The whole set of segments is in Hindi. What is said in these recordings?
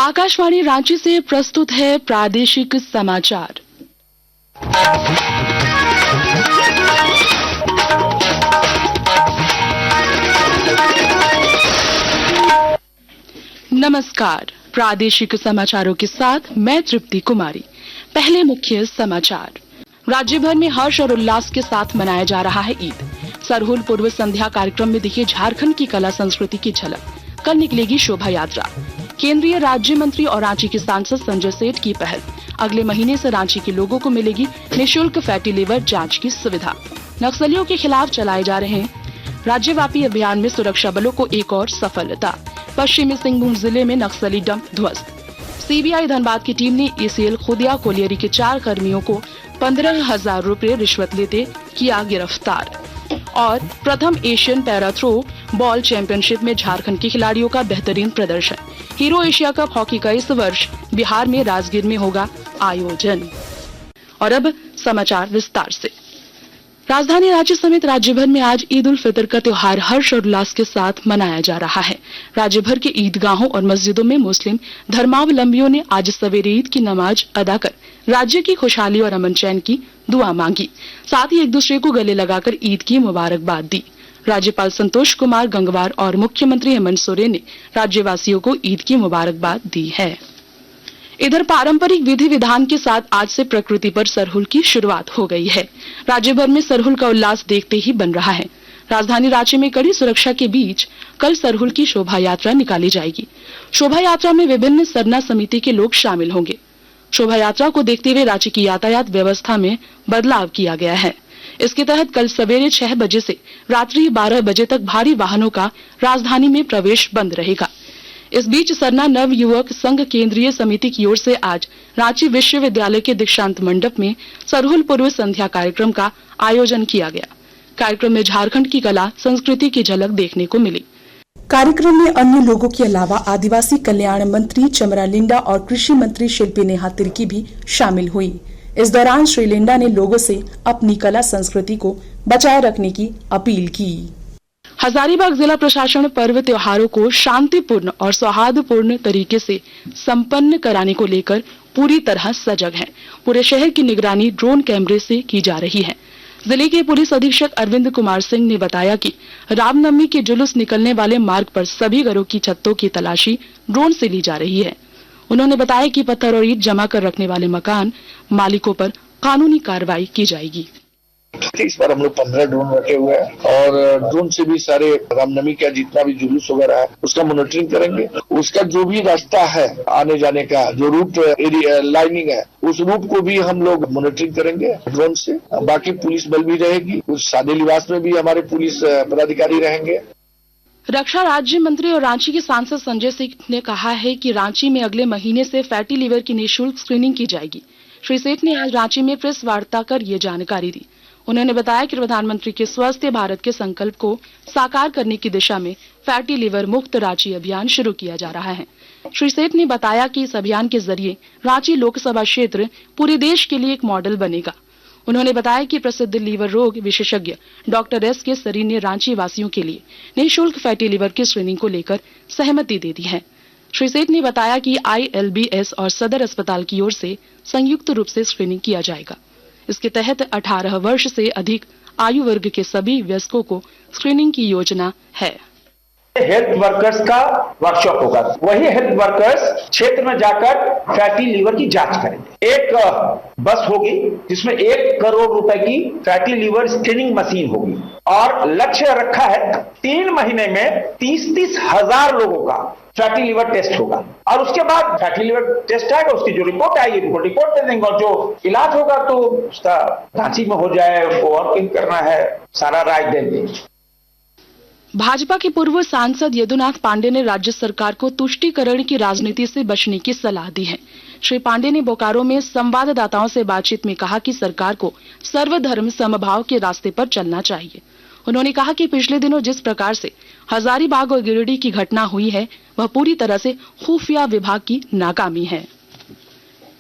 आकाशवाणी रांची से प्रस्तुत है प्रादेशिक समाचार। नमस्कार, प्रादेशिक समाचारों के साथ मैं तृप्ति कुमारी। पहले मुख्य समाचार। राज्य भर में हर्ष और उल्लास के साथ मनाया जा रहा है ईद। सरहुल पूर्व संध्या कार्यक्रम में दिखी झारखंड की कला संस्कृति की झलक। कल निकलेगी शोभा यात्रा। केंद्रीय राज्य मंत्री और रांची के सांसद संजय सेठ की पहल। अगले महीने से रांची के लोगों को मिलेगी निःशुल्क फैटी लिवर जांच की सुविधा। नक्सलियों के खिलाफ चलाए जा रहे राज्यव्यापी अभियान में सुरक्षा बलों को एक और सफलता। पश्चिमी सिंहभूम जिले में नक्सली डंप ध्वस्त। सीबीआई धनबाद की टीम ने एसीएल खुदिया कोलियरी के 4 कर्मियों को 15,000 रुपए रिश्वत लेते किया गिरफ्तार। और प्रथम Asian para throwball championship में झारखंड के खिलाड़ियों का बेहतरीन प्रदर्शन। हीरो एशिया कप हॉकी का इस वर्ष बिहार में राजगीर में होगा आयोजन। और अब समाचार विस्तार से। राजधानी रांची समेत राज्य भर में आज ईद उल फितर का त्योहार हर्ष और उल्लास के साथ मनाया जा रहा है। राज्य भर के ईदगाहों और मस्जिदों में मुस्लिम धर्मावलंबियों ने आज सवेरे ईद की नमाज अदा कर राज्य की खुशहाली और अमन चैन की दुआ मांगी। साथ ही एक दूसरे को गले लगाकर ईद की मुबारकबाद दी। राज्यपाल संतोष कुमार गंगवार और मुख्यमंत्री हेमंत सोरेन ने राज्यवासियों को ईद की मुबारकबाद दी है। इधर पारंपरिक विधि विधान के साथ आज से प्रकृति पर सरहुल की शुरुआत हो गई है। राज्य भर में सरहुल का उल्लास देखते ही बन रहा है। राजधानी रांची में कड़ी सुरक्षा के बीच कल सरहुल की शोभा यात्रा निकाली जाएगी। शोभा यात्रा में विभिन्न सरना समिति के लोग शामिल होंगे। शोभा यात्रा को देखते हुए रांची की यातायात व्यवस्था में बदलाव किया गया है। इसके तहत कल सवेरे 6 बजे से रात्रि 12 बजे तक भारी वाहनों का राजधानी में प्रवेश बंद रहेगा। इस बीच सरना नव युवक संघ केंद्रीय समिति की ओर से आज रांची विश्वविद्यालय के दीक्षांत मंडप में सरहुल पूर्व संध्या कार्यक्रम का आयोजन किया गया। कार्यक्रम में झारखंड की कला संस्कृति की झलक देखने को मिली। कार्यक्रम में अन्य लोगों के अलावा आदिवासी कल्याण मंत्री चमरा लिंडा और कृषि मंत्री शिल्पी नेहा तिर्की भी शामिल हुई। इस दौरान श्री लिंडा ने लोगों से अपनी कला संस्कृति को बचाए रखने की अपील की। हजारीबाग जिला प्रशासन पर्व त्योहारों को शांतिपूर्ण और सौहार्दपूर्ण तरीके से संपन्न कराने को लेकर पूरी तरह सजग है। पूरे शहर की निगरानी ड्रोन कैमरे से की जा रही है। जिले के पुलिस अधीक्षक अरविंद कुमार सिंह ने बताया कि रामनवमी के जुलूस निकलने वाले मार्ग पर सभी घरों की छतों की तलाशी ड्रोन से ली जा रही है। उन्होंने बताया कि पत्थर और ईंट जमा कर रखने वाले मकान मालिकों पर कानूनी कार्रवाई की जाएगी। इस बार हम लोग 15 ड्रोन रखे हुए हैं और ड्रोन से भी सारे रामनवमी का जितना भी जुलूस वगैरह है उसका मॉनिटरिंग करेंगे। उसका जो भी रास्ता है आने जाने का, जो रूट एरिया लाइनिंग है, उस रूट को भी हम लोग मॉनिटरिंग करेंगे ड्रोन से। बाकी पुलिस बल भी रहेगी। उस सादे लिबास में भी हमारे पुलिस पदाधिकारी रहेंगे। रक्षा राज्य मंत्री और रांची के सांसद संजय सेठ ने कहा है कि रांची में अगले महीने से फैटी लीवर की निःशुल्क स्क्रीनिंग की जाएगी। श्री सेठ ने आज रांची में प्रेस वार्ता कर ये जानकारी दी। उन्होंने बताया कि प्रधानमंत्री के स्वस्थ भारत के संकल्प को साकार करने की दिशा में फैटी लिवर मुक्त रांची अभियान शुरू किया जा रहा है। श्री सेठ ने बताया कि इस अभियान के जरिए रांची लोकसभा क्षेत्र पूरे देश के लिए एक मॉडल बनेगा। उन्होंने बताया कि प्रसिद्ध लीवर रोग विशेषज्ञ डॉक्टर एस के सरी ने रांची वासियों के लिए निःशुल्क फैटी लिवर की स्क्रीनिंग को लेकर सहमति दे दी है। श्री सेठ ने बताया कि ILBS और सदर अस्पताल की ओर से संयुक्त रूप से स्क्रीनिंग किया जाएगा। इसके तहत 18 वर्ष से अधिक आयु वर्ग के सभी वयस्कों को स्क्रीनिंग की योजना है। हेल्थ वर्कर्स का वर्कशॉप होगा। वही हेल्थ वर्कर्स क्षेत्र में जाकर फैटी लीवर की जांच करेंगे। एक बस होगी जिसमें 1 करोड़ रुपए की फैटी लीवर स्क्रीनिंग मशीन होगी और लक्ष्य रखा है 3 महीने में 30-30 हजार लोगों का फैटी लीवर टेस्ट होगा और उसके बाद फैटी लीवर टेस्ट आएगा, उसकी जो रिपोर्ट आएगी रिपोर्ट दे देंगे और जो इलाज होगा तो उसका रांची में हो जाए, उनको और कहीं करना है, सारा राय देंगे। भाजपा के पूर्व सांसद यदुनाथ पांडे ने राज्य सरकार को तुष्टीकरण की राजनीति से बचने की सलाह दी है। श्री पांडे ने बोकारो में संवाददाताओं से बातचीत में कहा कि सरकार को सर्वधर्म समभाव के रास्ते पर चलना चाहिए। उन्होंने कहा कि पिछले दिनों जिस प्रकार से हजारीबाग और गिरिडीह की घटना हुई है वह पूरी तरह से खुफिया विभाग की नाकामी है।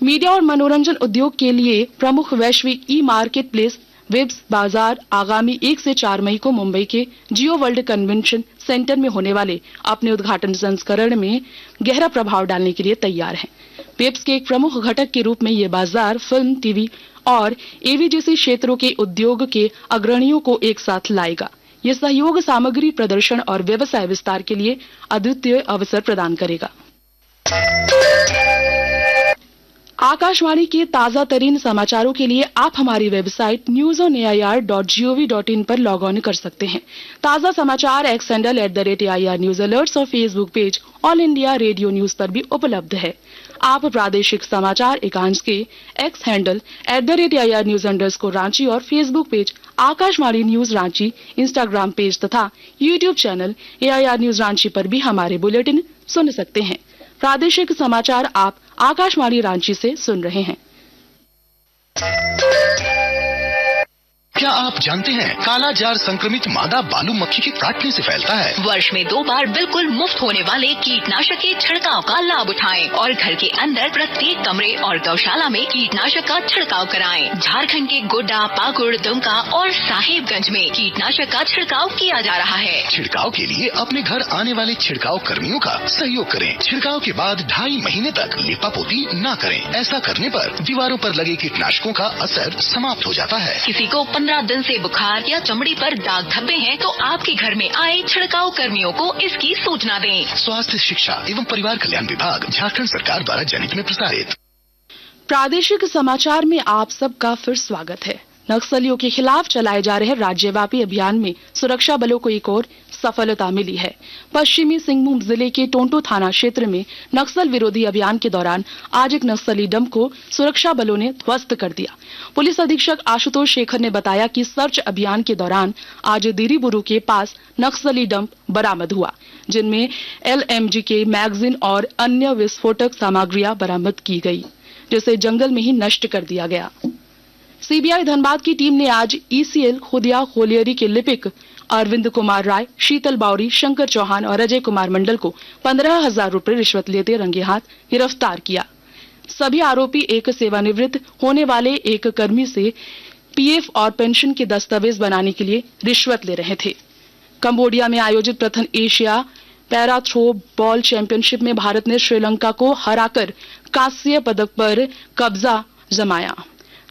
मीडिया और मनोरंजन उद्योग के लिए प्रमुख वैश्विक ई मार्केट प्लेस वेब्स बाजार आगामी 1 से 4 मई को मुंबई के जियो वर्ल्ड कन्वेंशन सेंटर में होने वाले अपने उद्घाटन संस्करण में गहरा प्रभाव डालने के लिए तैयार है। वेब्स के एक प्रमुख घटक के रूप में ये बाजार फिल्म, टीवी और एवी जैसे क्षेत्रों के उद्योग के अग्रणियों को एक साथ लाएगा। ये सहयोग सामग्री प्रदर्शन और व्यवसाय विस्तार के लिए अद्वितीय अवसर प्रदान करेगा। आकाशवाणी के ताजा तरीन समाचारों के लिए आप हमारी वेबसाइट newsonair.gov.in पर लॉग ऑन कर सकते हैं। ताजा समाचार X handle @AIR news alerts और Facebook page All India radio news पर भी उपलब्ध है। आप प्रादेशिक समाचार एकांश के एक्स हैंडल @AIR न्यूज _रांची और Facebook page Akashvani news Ranchi, Instagram page तथा YouTube channel AIR news Ranchi पर भी हमारे बुलेटिन सुन सकते हैं। प्रादेशिक समाचार आप आकाशवाणी रांची से सुन रहे हैं। क्या आप जानते हैं काला जार संक्रमित मादा बालू मक्खी के काटने से फैलता है। वर्ष में 2 बार बिल्कुल मुफ्त होने वाले कीटनाशक के छिड़काव का लाभ उठाएं और घर के अंदर प्रत्येक कमरे और गौशाला में कीटनाशक का छिड़काव कराएं। झारखंड के गोड्डा, पाकुड़, दुमका और साहिबगंज में कीटनाशक का छिड़काव किया जा रहा है। छिड़काव के लिए अपने घर आने वाले छिड़काव कर्मियों का सहयोग करें। छिड़काव के बाद 2.5 महीने तक लिपापोती न करें। ऐसा करने पर दीवारों पर लगे कीटनाशकों का असर समाप्त हो जाता है। किसी को 15 दिन से बुखार या चमड़ी पर दाग धब्बे हैं तो आपके घर में आए छिड़काव कर्मियों को इसकी सूचना दें। स्वास्थ्य, शिक्षा एवं परिवार कल्याण विभाग, झारखंड सरकार द्वारा जनहित में प्रसारित। प्रादेशिक समाचार में आप सबका फिर स्वागत है। नक्सलियों के खिलाफ चलाए जा रहे राज्यव्यापी अभियान में सुरक्षा बलों को एक और सफलता मिली है। पश्चिमी सिंहभूम जिले के टोंटो थाना क्षेत्र में नक्सल विरोधी अभियान के दौरान आज एक नक्सली डंप को सुरक्षा बलों ने ध्वस्त कर दिया। पुलिस अधीक्षक आशुतोष शेखर ने बताया कि सर्च अभियान के दौरान आज दिरीबुरु के पास नक्सली डंप बरामद हुआ, जिनमें LMG के मैगजीन और अन्य विस्फोटक सामग्रियां बरामद की गई, जिसे जंगल में ही नष्ट कर दिया गया। सीबीआई धनबाद की टीम ने आज ECL खुदिया कोलियरी के लिपिक अरविंद कुमार राय, शीतल बावरी, शंकर चौहान और अजय कुमार मंडल को 15,000 रुपए रिश्वत लेते रंगे हाथ गिरफ्तार किया। सभी आरोपी एक सेवानिवृत्त होने वाले एक कर्मी से PF और पेंशन के दस्तावेज बनाने के लिए रिश्वत ले रहे थे। कंबोडिया में आयोजित प्रथम Asia para throwball championship में भारत ने श्रीलंका को हराकर कांस्य पदक पर कब्जा जमाया।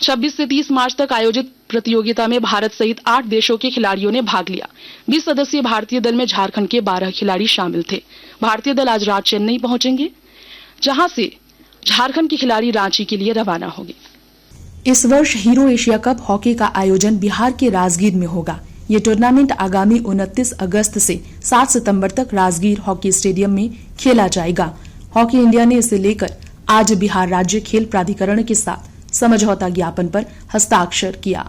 26 से 30 मार्च तक आयोजित प्रतियोगिता में भारत सहित 8 देशों के खिलाड़ियों ने भाग लिया। 20 सदस्यीय भारतीय दल में झारखंड के 12 खिलाड़ी शामिल थे। भारतीय दल आज रात चेन्नई पहुंचेंगे, जहां से झारखंड के खिलाड़ी रांची के लिए रवाना होंगे। इस वर्ष हीरो एशिया कप हॉकी का आयोजन बिहार के राजगीर में होगा। ये टूर्नामेंट आगामी 29 अगस्त से 7 सितंबर तक राजगीर हॉकी स्टेडियम में खेला जाएगा। हॉकी इंडिया ने इसे लेकर आज बिहार राज्य खेल प्राधिकरण के साथ समझौता ज्ञापन पर हस्ताक्षर किया।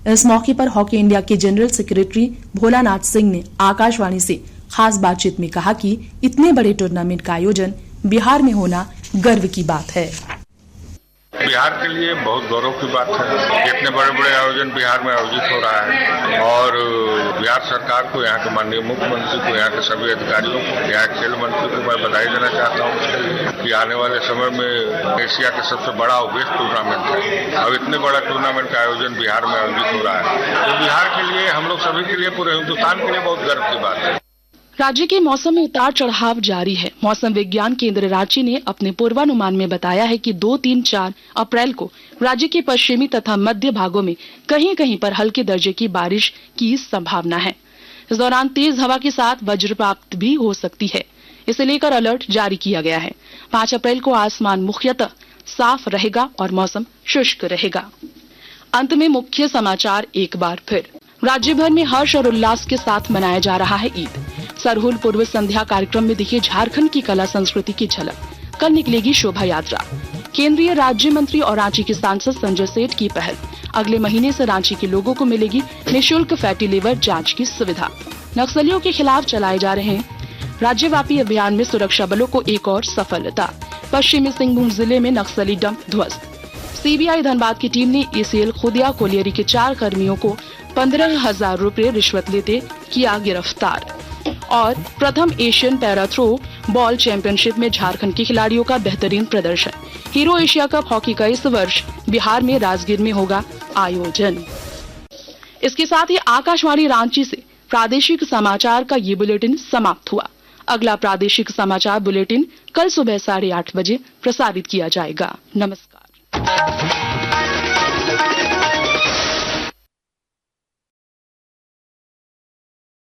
इस मौके पर हॉकी इंडिया के जनरल सेक्रेटरी भोलानाथ सिंह ने आकाशवाणी से खास बातचीत में कहा कि इतने बड़े टूर्नामेंट का आयोजन बिहार में होना गर्व की बात है। बिहार के लिए बहुत गौरव की बात है। इतने बड़े बड़े आयोजन बिहार में आयोजित हो रहा है और बिहार सरकार को, यहाँ के माननीय मुख्यमंत्री को, यहाँ के सभी अधिकारियों को, यहाँ खेल मंत्री को मैं बधाई देना चाहता हूँ कि आने वाले समय में एशिया के सबसे बड़ा और बेस्ट टूर्नामेंट है। अब इतने बड़ा टूर्नामेंट का आयोजन बिहार में आयोजित हो रहा है, तो बिहार के लिए, हम लोग सभी के लिए, पूरे हिंदुस्तान के लिए बहुत गर्व की बात है। राज्य के मौसम में उतार चढ़ाव जारी है। मौसम विज्ञान केंद्र रांची ने अपने पूर्वानुमान में बताया है कि 2, 3, 4 अप्रैल को राज्य के पश्चिमी तथा मध्य भागों में कहीं कहीं पर हल्के दर्जे की बारिश की संभावना है। इस दौरान तेज हवा के साथ वज्रपात भी हो सकती है। इसे लेकर अलर्ट जारी किया गया है। 5 अप्रैल को आसमान मुख्यतः साफ रहेगा और मौसम शुष्क रहेगा। अंत में मुख्य समाचार एक बार फिर। राज्य भर में हर्ष और उल्लास के साथ मनाया जा रहा है ईद। सरहुल पूर्व संध्या कार्यक्रम में दिखी झारखंड की कला संस्कृति की झलक। कल निकलेगी शोभा यात्रा। केंद्रीय राज्य मंत्री और रांची के सांसद संजय सेठ की पहल। अगले महीने से रांची के लोगों को मिलेगी निःशुल्क फैटी लिवर जांच की सुविधा। नक्सलियों के खिलाफ चलाए जा रहे राज्यव्यापी अभियान में सुरक्षा बलों को एक और सफलता। पश्चिमी सिंहभूम जिले में नक्सली डंप ध्वस्त। सीबीआई धनबाद की टीम ने ECL खुदिया कोलियरी के 4 कर्मियों को 15,000 रुपए रिश्वत लेते किया गिरफ्तार। और प्रथम Asian para throwball championship में झारखंड के खिलाड़ियों का बेहतरीन प्रदर्शन। हीरो एशिया कप हॉकी का इस वर्ष बिहार में राजगीर में होगा आयोजन। इसके साथ ही आकाशवाणी रांची से प्रादेशिक समाचार का ये बुलेटिन समाप्त हुआ। अगला प्रादेशिक समाचार बुलेटिन कल सुबह 8:30 बजे प्रसारित किया जाएगा। नमस्कार।